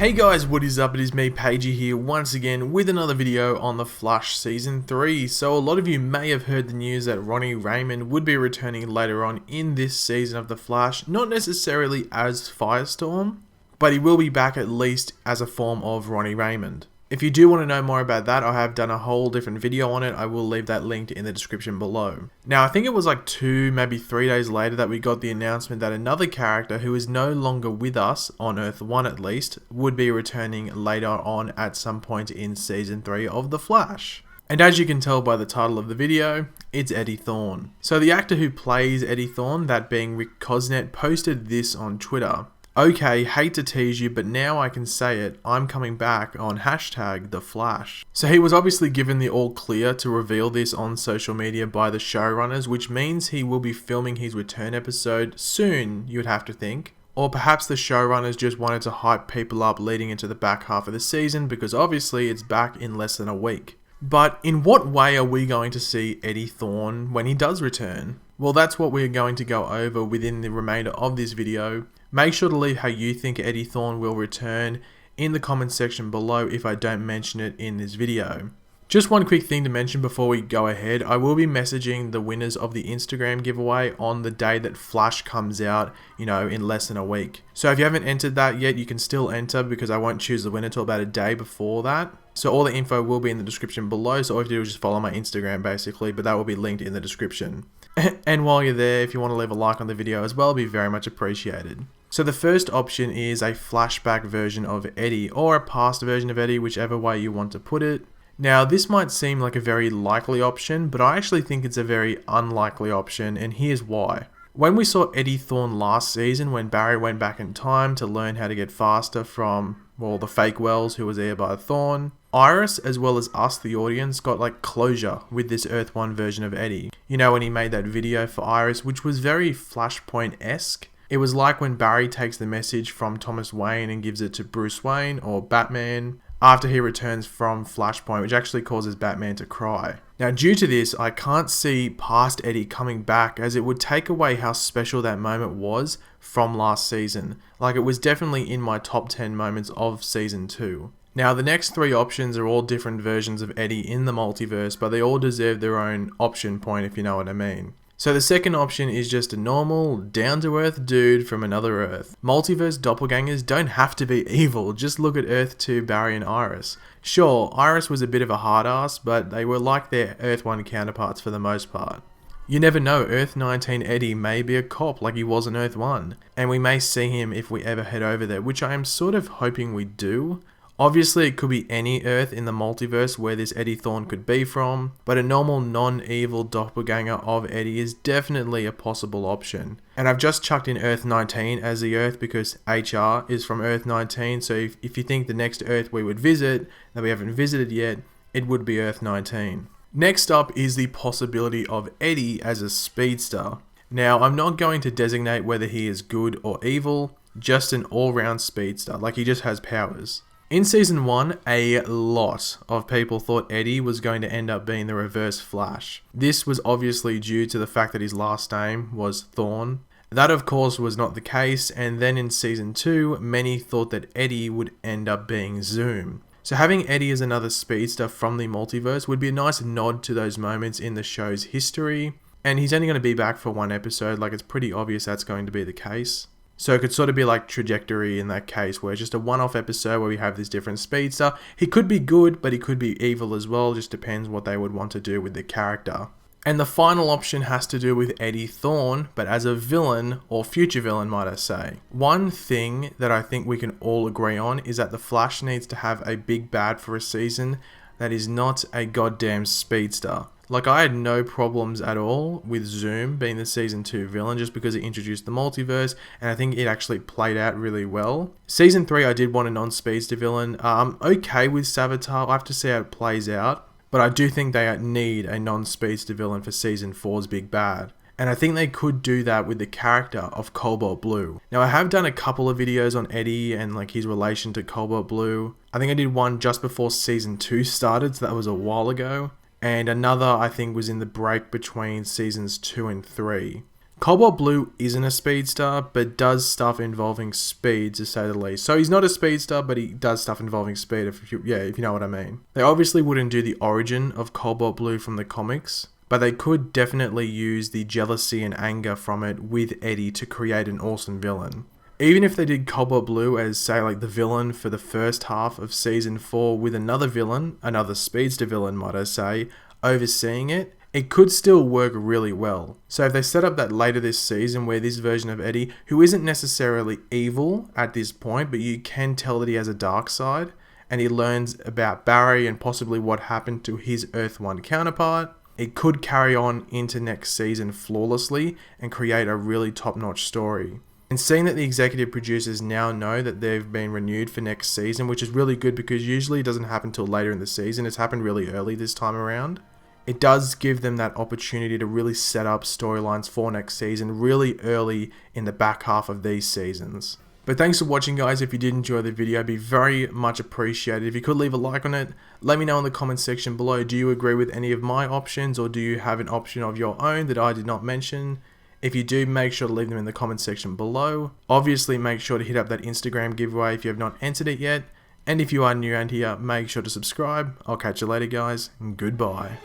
Hey guys, what is up? It is me, Pagey here, once again with another video on The Flash Season 3. So a lot of you may have heard the news that Ronnie Raymond would be returning later on in this season of The Flash, not necessarily as Firestorm, but he will be back at least as a form of Ronnie Raymond. If you do want to know more about that, I have done a whole different video on it. I will leave that linked in the description below. Now, I think it was like 2, maybe 3 days later that we got the announcement that another character who is no longer with us, on Earth 1 at least, would be returning later on at some point in Season 3 of The Flash. And as you can tell by the title of the video, it's Eddie Thawne. So the actor who plays Eddie Thawne, that being Rick Cosnet, posted this on Twitter. Okay, hate to tease you, but now I can say it, I'm coming back on #TheFlash. So he was obviously given the all clear to reveal this on social media by the showrunners, which means he will be filming his return episode soon, you would have to think. Or perhaps the showrunners just wanted to hype people up leading into the back half of the season, because obviously it's back in less than a week. But in what way are we going to see Eddie Thawne when he does return? Well, that's what we're going to go over within the remainder of this video. Make sure to leave how you think Eddie Thawne will return in the comments section below if I don't mention it in this video. Just one quick thing to mention before we go ahead, I will be messaging the winners of the Instagram giveaway on the day that Flash comes out, in less than a week. So if you haven't entered that yet, you can still enter because I won't choose the winner till about a day before that. So all the info will be in the description below, so all you have to do is just follow my Instagram basically, but that will be linked in the description. And while you're there, if you want to leave a like on the video as well, it'll be very much appreciated. So the first option is a flashback version of Eddie, or a past version of Eddie, whichever way you want to put it. Now, this might seem like a very likely option, but I actually think it's a very unlikely option, and here's why. When we saw Eddie Thawne last season, when Barry went back in time to learn how to get faster from, the fake Wells who was there by Thawne, Iris, as well as us, the audience, got closure with this Earth 1 version of Eddie. When he made that video for Iris, which was very Flashpoint-esque. It was like when Barry takes the message from Thomas Wayne and gives it to Bruce Wayne, or Batman, after he returns from Flashpoint, which actually causes Batman to cry. Now, due to this, I can't see past Eddie coming back, as it would take away how special that moment was from last season. It was definitely in my top 10 moments of Season 2. Now, the next 3 options are all different versions of Eddie in the multiverse, but they all deserve their own option point, if you know what I mean. So the second option is just a normal, down-to-earth dude from another Earth. Multiverse doppelgangers don't have to be evil, just look at Earth 2, Barry and Iris. Sure, Iris was a bit of a hard-ass, but they were like their Earth 1 counterparts for the most part. You never know, Earth 19 Eddie may be a cop like he was in Earth 1, and we may see him if we ever head over there, which I am sort of hoping we do. Obviously, it could be any Earth in the multiverse where this Eddie Thawne could be from, but a normal non-evil doppelganger of Eddie is definitely a possible option. And I've just chucked in Earth 19 as the Earth because HR is from Earth 19, so if you think the next Earth we would visit, that we haven't visited yet, it would be Earth 19. Next up is the possibility of Eddie as a speedster. Now, I'm not going to designate whether he is good or evil, just an all-round speedster, he just has powers. In Season 1, a lot of people thought Eddie was going to end up being the Reverse Flash. This was obviously due to the fact that his last name was Thawne. That of course was not the case, and then in Season 2, many thought that Eddie would end up being Zoom. So having Eddie as another speedster from the multiverse would be a nice nod to those moments in the show's history, and he's only going to be back for 1 episode, it's pretty obvious that's going to be the case. So it could sort of be like Trajectory in that case, where it's just a one-off episode where we have this different speedster. He could be good, but he could be evil as well, just depends what they would want to do with the character. And the final option has to do with Eddie Thawne, but as a villain, or future villain might I say. One thing that I think we can all agree on is that the Flash needs to have a big bad for a season that is not a goddamn speedster. I had no problems at all with Zoom being the Season 2 villain just because it introduced the multiverse, and I think it actually played out really well. Season 3, I did want a non-speedster villain. I'm okay with Savitar, I have to see how it plays out, but I do think they need a non-speedster villain for Season 4's big bad. And I think they could do that with the character of Cobalt Blue. Now, I have done a couple of videos on Eddie and his relation to Cobalt Blue. I think I did one just before Season 2 started, so that was a while ago. And another, I think, was in the break between Seasons 2 and 3. Cobalt Blue isn't a speedster, but does stuff involving speed, to say the least. So he's not a speedster, but he does stuff involving speed, if you know what I mean. They obviously wouldn't do the origin of Cobalt Blue from the comics, but they could definitely use the jealousy and anger from it with Eddie to create an awesome villain. Even if they did Cobalt Blue as, say, like the villain for the first half of Season 4 with another villain, another speedster villain might I say, overseeing it, it could still work really well. So if they set up that later this season where this version of Eddie, who isn't necessarily evil at this point, but you can tell that he has a dark side, and he learns about Barry and possibly what happened to his Earth 1 counterpart, it could carry on into next season flawlessly and create a really top-notch story. And seeing that the executive producers now know that they've been renewed for next season, which is really good because usually it doesn't happen till later in the season, it's happened really early this time around. It does give them that opportunity to really set up storylines for next season really early in the back half of these seasons. But thanks for watching, guys. If you did enjoy the video, it'd be very much appreciated if you could leave a like on it. Let me know in the comment section below, do you agree with any of my options, or do you have an option of your own that I did not mention? If you do, make sure to leave them in the comment section below. Obviously, make sure to hit up that Instagram giveaway if you have not entered it yet. And if you are new around here, make sure to subscribe. I'll catch you later, guys, and goodbye.